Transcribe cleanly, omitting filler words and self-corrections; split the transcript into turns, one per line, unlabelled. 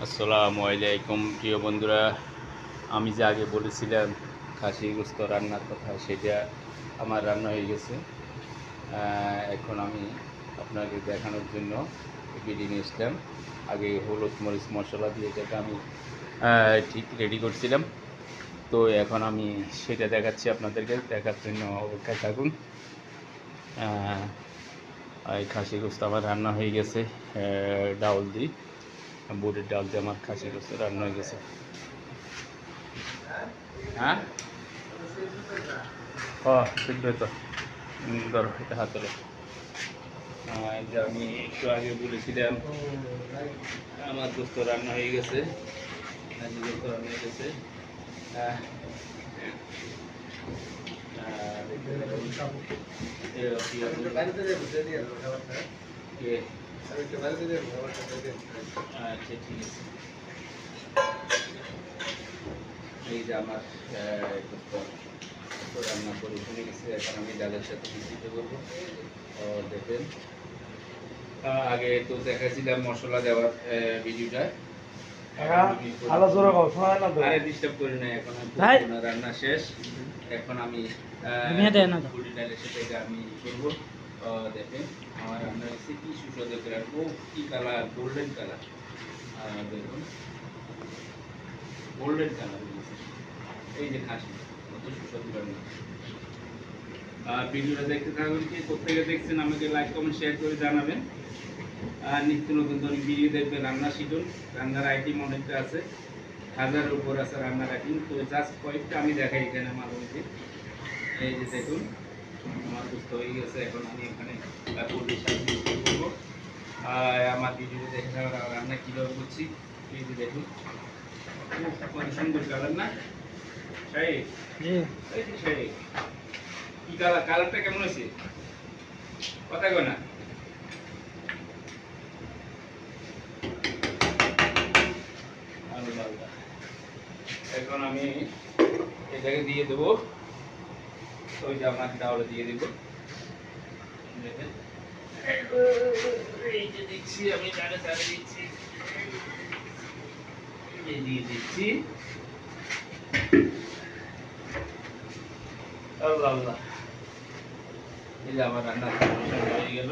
আসসালামু আলাইকুম প্রিয় বন্ধুরা, আমি যে আগে বলেছিলাম খাসি গোস্ত রান্নার কথা, সেটা আমার রান্না হয়ে গেছে। এখন আমি আপনাকে দেখানোর জন্য ভিডিও নিয়ে এসলাম। আগে হলুদ মরিচ মশলা দিয়ে যেটা আমি ঠিক রেডি করছিলাম, তো এখন আমি সেটা দেখাচ্ছি আপনাদেরকে। দেখার জন্য অপেক্ষায় থাকুন। এই খাসি গোস্ত আমার রান্না হয়ে গেছে ডাউল দিয়ে, বুটের ডাল দিয়ে আমার খাসি গোস্ত রান্না হয়ে গেছে। হ্যাঁ, ও শিখবে তো, ধরো এটা হাত ধরো। যে আমি একটু আগে বলেছিলাম আমার গোস্ত রান্না হয়ে গেছে, খাসি গোস্ত রান্না হয়ে গেছে। আচ্ছা, ঠিক আছে। এই যে আমার গোস্ত রান্না করে শুনে গেছে। এখন আমি ডালের সাথে মিশ্রিত করবো। দেখেন, আগে তো দেখাচ্ছিলাম মশলা দেওয়ার ভিডিওটা। ডিস্টার্ব করি না, এখন রান্না শেষ। এখন আমি বুটের ডালের সাথে আমি করবো। দেখেন আমার রান্না হয়েছে কি সুস্বাদু কালার, ও কি কালার, গোল্ডেন কালার। দেখুন গোল্ডেন কালার হয়েছে। এই যে খাসি কত সুস্বাদু রান্না। ভিডিওটা দেখতে থাকুন। কি কোথেকে দেখছেন আমাকে লাইক কমেন্ট শেয়ার করে জানাবেন। আর নিত্য নতুন ধরনের ভিডিও দেখবেন। রান্না শিখুন। রান্নার আইটেম অনেকটা আছে, 1000-এর উপর আছে রান্নার আইটেম। তো জাস্ট কয়েকটা আমি দেখাই এখানে আমার মধ্যে। এই যে দেখুন আমার গোস্ত হয়ে গেছে। এখন আমি এখানে পোলট্রির সাথে মিক্স করবো। আমার ভিডিও দেখে রান্না কীভাবে করছি। এই যে দেখুন কত সুন্দর কালার না শাহিদ? এই যে শাহিদ, কি কালার, কালারটা কেমন হয়েছে কথা কয় না? এখন আমি এটাকে দিয়ে দেবো, ওই যে আমার ডাউলে দিয়ে দেবো। দেখেন এই যে দিচ্ছি আমি, ডালে ডালে দিচ্ছি, এই দিয়ে দিচ্ছি। আল্লাহ আল্লাহ, এই যে আমার রান্না হয়ে গেল।